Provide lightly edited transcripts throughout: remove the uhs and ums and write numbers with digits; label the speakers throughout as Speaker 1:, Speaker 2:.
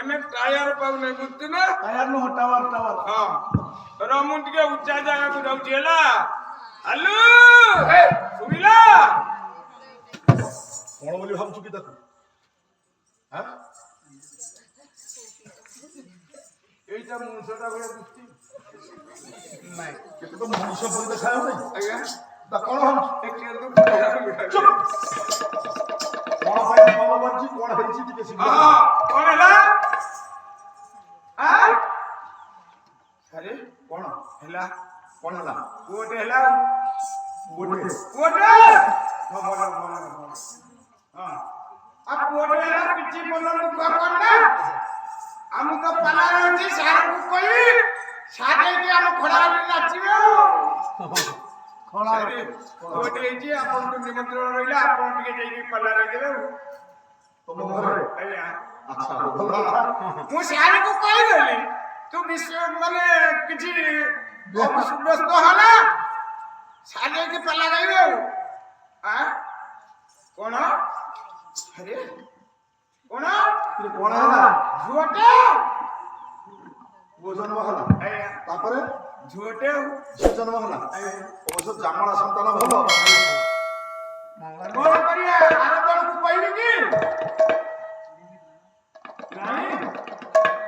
Speaker 1: ମାନେ ଟାୟାର ପାଉନି ବୁଝଛୁ ନା?
Speaker 2: ଟାୟାର ନୁହଁ ଟାୱାର।
Speaker 1: ହଁ ର ମୁଁ ଟିକେ ଉଚ୍ଚା ଜାଗାକୁ ଯାଉଛି ହେଲା। ହାଲୁ ଶୁଣିଲା
Speaker 2: କଣ ବୋଲି ଭାବୁଛୁ କି ତାକୁ?
Speaker 1: এইটা মনুষ্যটা ভଳିଆ ଦୃଷ୍ଟି
Speaker 2: ନାଇଁ କେତେ ତ ମଣିଷ ପରି ଦେଖାଯାଉନି।
Speaker 1: ଆଜ୍ଞା
Speaker 2: ତା କଣ ଭାବୁଛୁ?
Speaker 1: ଚୁପ
Speaker 2: କଣ ପାଇଁ ଭଲ କରିଛି କଣ ହେଇଛି ଟିକେ ଶୀଘ୍ର
Speaker 1: କଣ ହେଲା? ଆରେ
Speaker 2: କଣ
Speaker 1: ହେଲା
Speaker 2: କଣ ହେଲା?
Speaker 1: ପୁଅଟେ ହେଲା
Speaker 2: ପୁଅଟେ
Speaker 1: ପୁଅଟେ ଆଉ ପୁଅଟେ ହେଲା କିଛି ମନ ଦୁଃଖ କରନା। ଆମକୁ ତ ପାଲାରେ ଅଛି ସାରକୁ କହି ସାରେକି ଆମ ଖୋଳାରେ ନାଚିବେ।
Speaker 2: ଖଳାରେ
Speaker 1: ପୁଅଟେ ହେଇଛି ଆପଣଙ୍କୁ ନିମନ୍ତ୍ରଣ ରହିଲା ଆପଣ ଟିକେ ଯାଇକି ପାଲାରେ ଦେବେ।
Speaker 2: ତମ ଘରେ
Speaker 1: ଆଜ୍ଞା
Speaker 2: ଆଚ୍ଛା ଭଲ କଥା।
Speaker 1: ମୁଁ ସାରକୁ କହିଦେଲି ତୁ ମାନେ କିଛି ବ୍ୟସ୍ତ ହନା ସାରିକି ପାଲା ଗାଇବେ ଆଉ। କଣ ଆରେ କଣ
Speaker 2: କଣ ହେଲା?
Speaker 1: ଝୁଅଟେ
Speaker 2: ପୁଅ ଜନ୍ମ ହେଲା ତାପରେ
Speaker 1: ଝୁଅଟେ
Speaker 2: ଝିଅ ଜନ୍ମ ହେଲା। ଅବଶ୍ୟ ଜାମଳା ସନ୍ତାନ ଭଲ।
Speaker 1: କଣ କରିବା ଆର ଦଳକୁ କହିବି କି ନାଇଁ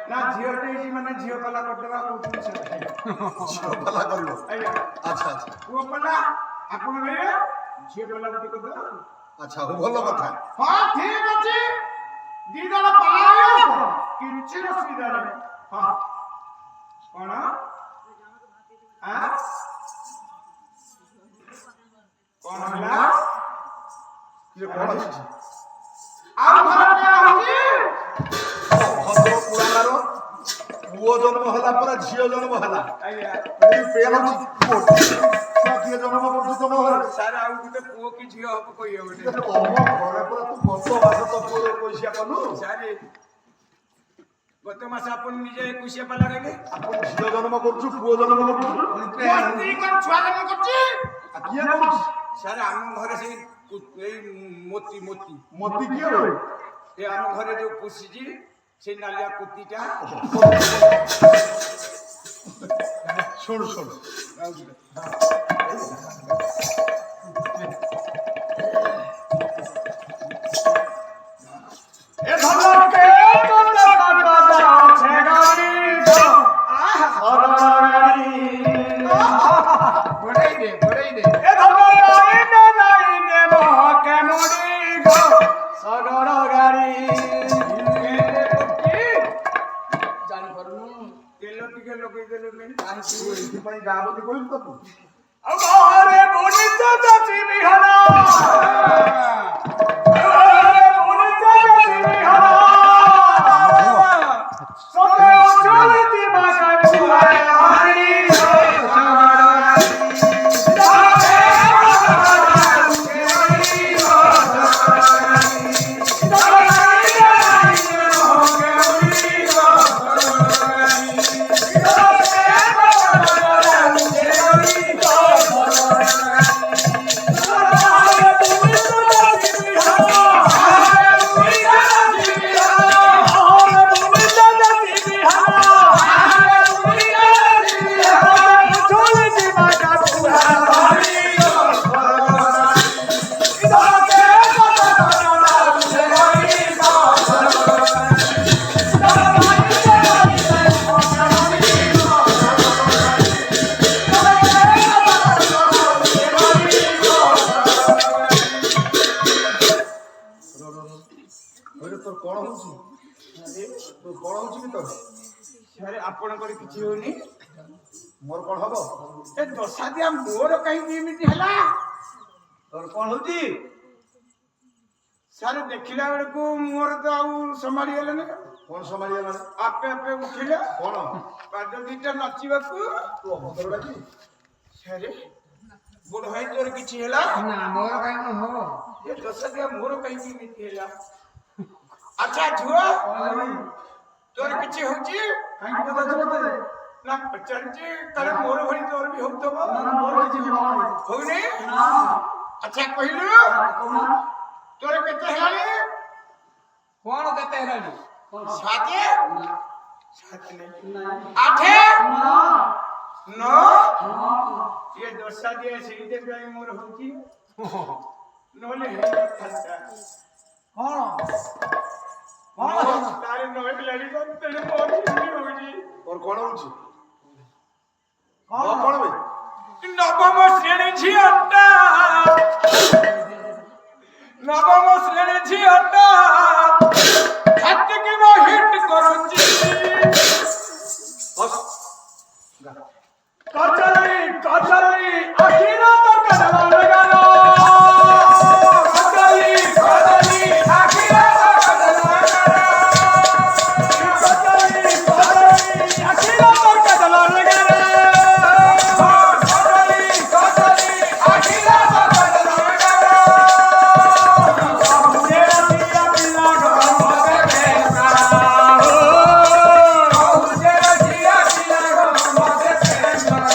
Speaker 1: ନା ଝିଅଟେ ହେଇଛି ମାନେ ଝିଅ ପାଲା କରିଦେବା କହୁଛନ୍ତି
Speaker 2: ଝିଅ ପାଲା କରିବ।
Speaker 1: ଆଜ୍ଞା
Speaker 2: ଆଚ୍ଛା ଆଚ୍ଛା
Speaker 1: ପୁଅ ପାଲା ଆପଣ କହିବେ ଝିଅ ପାଲା ଗୋଟେ କରିଦେବା।
Speaker 2: ଆଚ୍ଛା ଭଲ କଥା।
Speaker 1: ହଁ ଠିକ ଅଛି ଦି ଜଣ ପାଲା କିଛି ଅସୁବିଧା ନାହିଁ। ହଁ କଣ କଣ ହେଲା?
Speaker 2: କଣ ହେଇଛି?
Speaker 1: ଆଉ ଘର ହଉଛି
Speaker 2: ଭଦ୍ର ପୁରାଣର ପୁଅ ଜନ୍ମ ହେଲା ପରେ ଝିଅ ଜନ୍ମ ହେଲା।
Speaker 1: ଆଜ୍ଞା
Speaker 2: କିଏ ଜନ୍ମ କରୁଛି ତମ ଘରେ?
Speaker 1: ସାର୍ ଆଉ ଗୋଟେ ପୁଅ କି ଝିଅ ହବ କହିହବନି।
Speaker 2: ତମ ଘରେ ପୁରା ତୁ ଗତ ମାସ ତ ପୁଅ ଏକୋଇଶିଆ କଲୁ।
Speaker 1: ସାର୍ ଗତ ମାସ ଆପଣ ନିଜେ ଏକୋଇଶିଆ ପାଲା ଗାଇଲେ।
Speaker 2: ଆପଣ ଝିଅ ଜନ୍ମ କରୁଛୁ ପୁଅ ଜନ୍ମ କରୁଛୁ।
Speaker 1: ସ୍ତ୍ରୀ କଣ ଛୁଆ ଜନ୍ମ କରୁଛି?
Speaker 2: କିଏ କରୁଛି?
Speaker 1: ସାର୍ ଆମ ଘରେ ସେଇ ଏଇ ମୋତି
Speaker 2: ମୋତି କିଏ ବେ?
Speaker 1: ଏ ଆମ ଘରେ ଯୋଉ ପୋଷିଛି ସେଇ ନାଲିଆ କୁତିଟା।
Speaker 2: ଶୁଣୁ ଏଇଥିପାଇଁ ଗାଁ ବୋଲି କହିଲୁ ତାକୁ।
Speaker 1: ଆପଣଙ୍କର କିଛି ହଉନି?
Speaker 2: ମୋର କଣ ହବ?
Speaker 1: ଏ ଦଶା ଦିଆ ମୋର କାହିଁକି ଏମିତି ହେଲା?
Speaker 2: ତୋର କଣ ହଉଛି?
Speaker 1: ସାର୍ ଦେଖିଲା ବେଳକୁ ମୋର ତ ଆଉ ସମ୍ଭାଳି ଗଲେନି।
Speaker 2: କଣ ସମ୍ଭାଳିଗଲା?
Speaker 1: ଆପେ ଆପେ ଉଠିଲେ
Speaker 2: କଣ
Speaker 1: ପାଦ ଦିଟା ନାଚିବାକୁ।
Speaker 2: ତୁ ଅଭଦ୍ରଟା କି?
Speaker 1: ସାରେ ବୁଢ ଭାଇ ତୋର କିଛି ହେଲା?
Speaker 3: ନା ମୋର କାହିଁକି ହବ?
Speaker 1: ଏ ଦଶା ଦିଆ ମୋର କାହିଁକି ଏମିତି ହେଲା? ଆଚ୍ଛା ଝୁଅ ତୋର କିଛି ହଉଛି?
Speaker 2: କାହିଁକି ପଚାରୁଛୁ ମତେ?
Speaker 1: ନା ପଚାରୁଛି କାଳେ ମୋର ଭଳି ତୋର ବି ହଉଥିବ।
Speaker 2: ମୋର କିଛି
Speaker 1: ହଉନି? ଆଚ୍ଛା କହିଲୁ ତୋର କେତେ ହେଲାଣି?
Speaker 3: କଣ କେତେ ହେଲାଣି?
Speaker 1: সাতে সাতে আঠে নौ ये দশা দিয়ে সেইতে গাই মোর হকি নহলে হে খালটা তারে নয় লাগি কোন তেরে মোর হিন্দি হইজি
Speaker 2: তোর কোন হচ্ছে কোন বে
Speaker 1: নবম শ্রেণী ঝিଅটা নবম শ্রেণী ঝিଅটা হাতকে মো হিট করুচি
Speaker 2: বস
Speaker 1: কচলি কচলি আখিরা তো কদলা লাগালো কচলি কচলি আখিরা তো কদলা লাগালো কচলি কচলি আখিরা তো কদলা লাগালো কচলি কচলি আখিরা তো কদলা লাগালো তেরা দিয়া পিলা গো মতে পেকা ও তেরা দিয়া পিলা গো মতে পেকা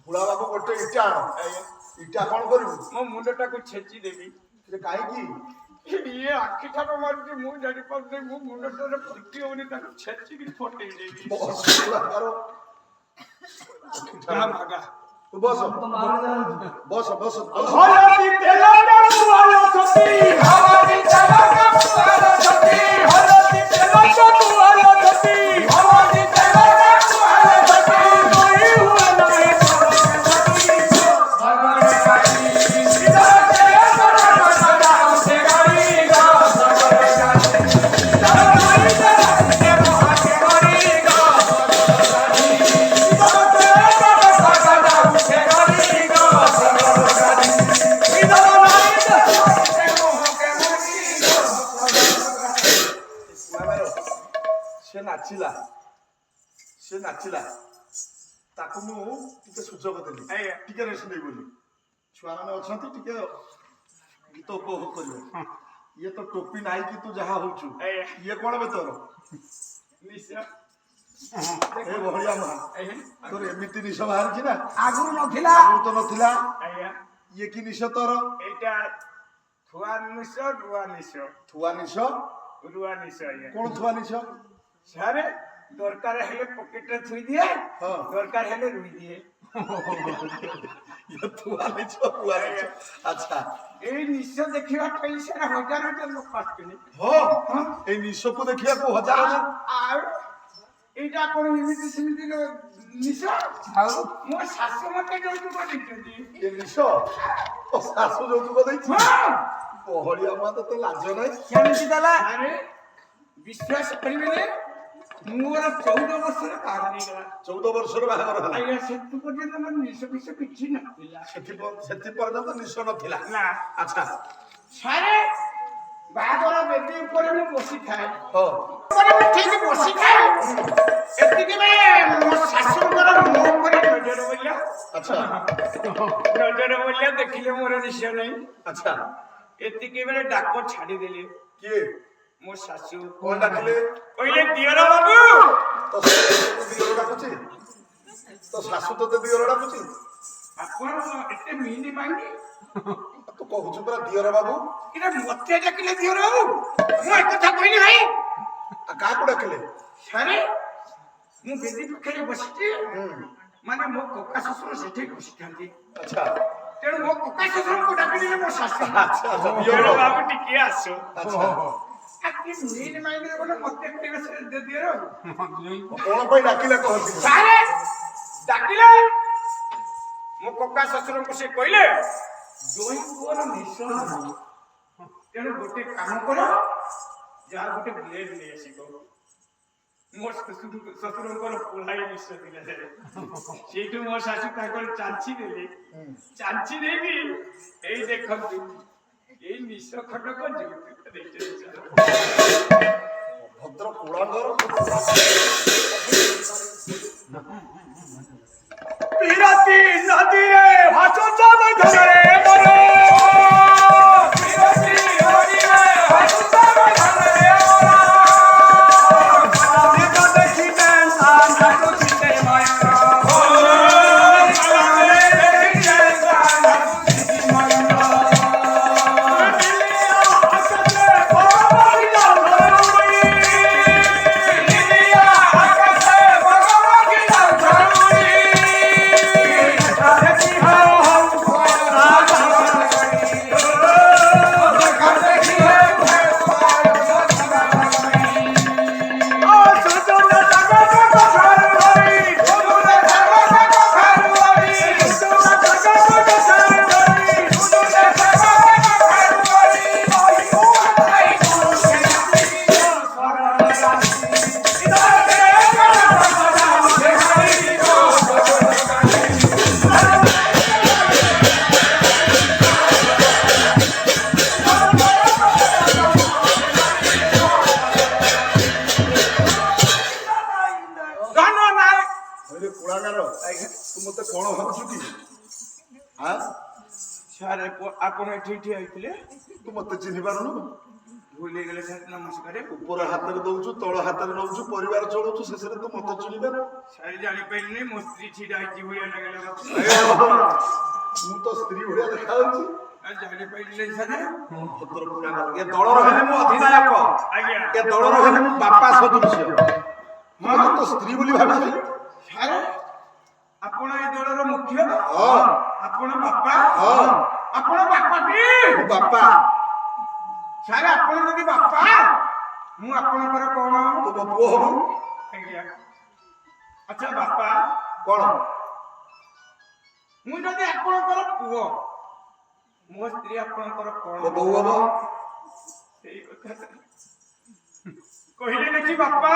Speaker 2: ବୁଢା ବାବୁ ଗୋଟେ ଇଟା ଆଣ ଇଟା କଣ କରିବୁ
Speaker 1: ମୋ ମୁଣ୍ଡଟାକୁ ଛେଚି ଦେବି
Speaker 2: ସେ କାହିଁକି
Speaker 1: ଇଏ ଆଖି ଠାରୁ ମାରୁଛି ମୁଁ ଜାଣିପାରୁନି ମୋ ମୁଣ୍ଡଟାରେ ଫୁଟି ହଉନି ତାକୁ ଛେଚିକି ଫଟେଇ ଦେବି ଭାଗା
Speaker 2: ତୁ ବସ ବସ ବସ
Speaker 1: ହଳଦୀ ତେଲଟା ପୁଆଲ ଛତି ହଳଦୀ ତେଲଟା ପୁଆଲ ଛତି ହଳଦୀ ତେଲଟା ପୁଆଲ ଛତି ହଳଦୀ ତେଲଟା ପୁଆଲ ଛତି କୋଇ ହୁଆ ନାହିଁ ଭଗବାନ କାଲି ସିଧା ତେଲ ସରା ସରା ସେ ଗାଡ଼ି ଗା ସଗରେ କାଲି ତାର ନାଇ ତେଲ ସେ ମହାକେ ଗଡ଼ି ଗା ସଗରେ କାଲି ସିଧା ତେଲ ସରା ସରା ସେ ଗାଡ଼ି ଗା ସଗରେ କାଲି ସିଧା ନାଇ ତେଲ ସେ ମହାକେ ଗଡ଼ି ଗା
Speaker 2: ସେ ନାଚିଲା ତାକୁ ମୁଁ ଟିକେ ସୁଯୋଗ ଦେଲି
Speaker 1: ଆଜ୍ଞା।
Speaker 2: ଟିକେ ରେଷ୍ଟ ନେଇ ବୋଲି ଛୁଆମାନେ ଅଛନ୍ତି ଟିକେ ଗୀତ ଉପଭୋଗ କରିବେ ଇଏ ତ ଟୋପି ନାହିଁ କି ତୁ ଯାହା ହଉଛୁ
Speaker 1: ଆଜ୍ଞା।
Speaker 2: ଇଏ କଣ ବେ ତୋର
Speaker 1: ନିଶ୍ଚୟ
Speaker 2: ଏ ବଢିଆ ମା ତୋର ଏମିତି ନିଶ ବାହାରିଛି ନା
Speaker 1: ଆଗରୁ ନଥିଲା
Speaker 2: ଆଗରୁ ତ ନଥିଲା
Speaker 1: ଆଜ୍ଞା
Speaker 2: ଇଏ କି ନିଶ ତୋର
Speaker 1: ଏଇଟା ଥୁଆ ନିଶ ରୁଆ ନିଶ
Speaker 2: ଥୁଆ ନିଶ
Speaker 1: ରୁଆ ନିଶ ଆଜ୍ଞା
Speaker 2: କଣ ଥୁଆ ନିଶ
Speaker 1: ସାରେ ଦରକାର ହେଲେ ପକେଟରେ ଥୋଇ ଦିଏ
Speaker 2: ହଁ।
Speaker 1: ଦରକାର ହେଲେ ରୁଇ ଦିଏ
Speaker 2: ଇଏ ଥୁଆ ନିଶ ରୁଆ ନିଶ ଆଚ୍ଛା
Speaker 1: ଏଇ ନିଶ ଦେଖିବା ପାଇଁ ସାରା ହଜାର ହଜାର ଲୋକ ଆସୁଛନ୍ତି
Speaker 2: ହଁ ଏଇ ନିଶକୁ ଦେଖିବାକୁ ହଜାର ହଜାର
Speaker 1: ଆଉ ଏଇଟା କଣ ଏମିତି ସେମିତି ନିଶ ଆଉ ମୋ ଶାଶୁ ମତେ ଯୌତୁକ ଦେଇଛନ୍ତି
Speaker 2: ଏ ନିଶ ଓ ଶାଶୁ ଯୌତୁକ ଦେଇଛି ବହଳିଆ ମା ତତେ ଲାଜ ନାହିଁ
Speaker 1: କେମିତି ଦେଲା ଆରେ ବିଶ୍ୱାସ କରିବେନି ମୋର 14 ବର୍ଷର ବାହାଘର ହେଇଗଲା
Speaker 2: 14 ବର୍ଷର ବାହାଘର ହେଲା
Speaker 1: ଆଜ୍ଞା ସେତୁ ପର୍ଯ୍ୟନ୍ତ ମୋର ନିଶ ଫିସ କିଛି ନଥିଲା
Speaker 2: ସେଥି ପର୍ଯ୍ୟନ୍ତ ନିଶ ନଥିଲା
Speaker 1: ନା
Speaker 2: ଆଚ୍ଛା
Speaker 1: ସାରେ ବାହାଘର ବେଦି ଉପରେ ମୁଁ ବସିଥାଏ
Speaker 2: ହଁ
Speaker 1: ଉପରେ ମୁଁ ଠିକ ବସିଥାଏ ଏତିକି ବେଳେ ମୋ ଶାଶୁଙ୍କର ମୋ ଉପରେ ନଜର ପଡ଼ିଲା
Speaker 2: ଆଚ୍ଛା
Speaker 1: ନଜର ପଡ଼ିଲା ଦେଖିଲେ ମୋର ନିଶ ନାହିଁ
Speaker 2: ଆଚ୍ଛା
Speaker 1: ଏତିକି ବେଳେ ଡାକ ଛାଡ଼ିଦେଲି
Speaker 2: କିଏ
Speaker 1: ମୋ ଶାଶୁ
Speaker 2: କଣ ଡାକିଲେ
Speaker 1: କହିଲେ ଦିଅର ବାବୁ
Speaker 2: ତୋ ଶାଶୁ ତତେ ଦିଅର ଡାକୁଛି ତୋ ଶାଶୁ ତତେ ଦିଅର ଡାକୁଛି
Speaker 1: ଆପଣ ଏତେ ମିନି ମାଇଣ୍ଡି
Speaker 2: ତୁ କହୁଛୁ ପୁରା ଦିଅର ବାବୁ
Speaker 1: ଏଟା ମତେ ଡାକିଲେ ଦିଅର ବାବୁ ମୁଁ ଏକଥା କହିଲି ଭାଇ
Speaker 2: କାହାକୁ ଡାକିଲେ
Speaker 1: ସାରେ ମୁଁ ବେଦି ପାଖରେ ବସିଛି ମାନେ ମୋ କକା ଶ୍ୱଶୁର ସେଠି ବସିଥାନ୍ତି
Speaker 2: ଆଚ୍ଛା
Speaker 1: ତେଣୁ ମୋ କକା ଶ୍ୱଶୁରଙ୍କୁ ଡାକିଦେଲେ ମୋ ଶାଶୁ
Speaker 2: ଆଚ୍ଛା ଆଚ୍ଛା
Speaker 1: ଦିଅର
Speaker 2: ଦିଅର
Speaker 1: ବାବୁ ଟିକେ ଆସ
Speaker 2: ଆଚ୍ଛା
Speaker 1: ଆକି ମିନି ମାଇଣ୍ଡି ବୋଲେ ମତେ ଟିକେ ଦିଅର
Speaker 2: କଣ ପାଇଁ ଡାକିଲେ କହନ୍ତି
Speaker 1: ସାରେ ଡାକିଲେ ମୋ କକା ଶ୍ୱଶୁରଙ୍କୁ ସେ କହିଲେ ଦୁଇ ପୁଅର ନିଶ ନାହିଁ ତେଣୁ ଗୋଟେ କାମ କର ଯାହା ଗୋଟେ ବ୍ଲେଡ୍ ନେଇ ଆସିବ ମୋ ଶ୍ୱଶୁରଙ୍କର ପୋଳାଇ ନିଶ ଥିଲା ସେଇଠୁ ମୋ ଶାଶୁ ତାଙ୍କର ଚାଞ୍ଚି ଦେଲେ ଚାଞ୍ଚି ଦେଇକି ଏଇ ଦେଖନ୍ତୁ ଏଇ ନିଶ ଖଣ୍ଡକ ଯୌତୁକ
Speaker 2: ଭଦ୍ର କୁଳାଙ୍ଗର
Speaker 1: ବିରତି ନଦୀରେ ଭାସୁଛ ବୈଧରେ ମୋର ବିରତି ନଦୀରେ ଭାସୁଛ ବୈଧରେ ମୋର ଦେଖ ଦେଖିତେ ନାଚୁଛିତେ ମୟୂର ଦେଖିତେ ନାଚୁଛିତେ ମୟୂର
Speaker 2: କୁଳାଙ୍ଗର ତୁ ମତେ କଣ ଭାବୁଛୁ କି?
Speaker 1: ସାର୍ ଆପଣ ଏଠି ଠିଆ ହେଇଥିଲେ
Speaker 2: ତୁ ମତେ ଚିହ୍ନି ପାରୁନୁ?
Speaker 1: ଭୁଲ ହେଇଗଲେ ସାର୍ ନମସ୍କାର।
Speaker 2: ଉପର ହାତରେ ଦଉଛୁ ତଳ ହାତରେ ନଉଛୁ ପରିବାର ଚଳଉଛୁ ଶେଷରେ ତୁ ମତେ ଚିହ୍ନିପାରୁ?
Speaker 1: ସାର୍ ଜାଣିପାରିଲିନି ମୋ ସ୍ତ୍ରୀ ଛିଡ଼ା ହେଇଛି ଭଳିଆ ଲାଗିଲା
Speaker 2: ମୁଁ ତ ସ୍ତ୍ରୀ ଭଳିଆ ଦେଖାଯାଉଛି।
Speaker 1: ଜାଣିପାରିଲି ସାର୍
Speaker 2: ଭଦ୍ର କୁଳାଙ୍ଗର ଏ ଦଳର ହେଲେ ମୁଁ ଅଧିନାୟକ,
Speaker 1: ଆଜ୍ଞା
Speaker 2: ଏ ଦଳର ହେଲେ ମୁଁ ବାପା ସଦୃଶ୍ୟ। ମୁଁ ତ ସ୍ତ୍ରୀ ବୋଲି ଭାବିଥିଲି।
Speaker 1: ସାର୍ ଆପଣ ଏ ଦଳର ମୁଖ୍ୟ?
Speaker 2: ହଁ।
Speaker 1: ଆପଣ ବାପା?
Speaker 2: ହଁ।
Speaker 1: ଆପଣ ବାପାଟି?
Speaker 2: ମୁଁ ବାପା।
Speaker 1: ସାର୍ ଆପଣ ଯଦି ବାପା ମୁଁ ଆପଣଙ୍କର କଣ?
Speaker 2: ତୁ ମୋ ପୁଅ ହବୁ?
Speaker 1: ଆଜ୍ଞା। ଆଚ୍ଛା ବାପା
Speaker 2: କଣ?
Speaker 1: ମୁଁ ଯଦି ଆପଣଙ୍କର ପୁଅ ମୋ ସ୍ତ୍ରୀ ଆପଣଙ୍କର କଣ?
Speaker 2: ମୋ ବୋହୂ ହବ?
Speaker 1: ସେଇ କଥା କହିଲେ ଦେଖି ବାପା।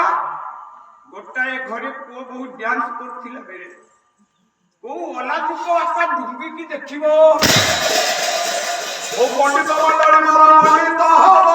Speaker 1: ଗୋଟାଏ ଘରେ ପୁଅ ବହୁ ଡ୍ୟାନ୍ସ କରୁଥିଲା ବେଳେ କୋଉ ଅଲାଜୁକ ବାପା ଡୁଙ୍ଗିକି ଦେଖିବ।
Speaker 2: ଓ ପଣ୍ଡିତ ମଣ୍ଡଳୀ ମୋର ପଣ୍ଡିତ ହବ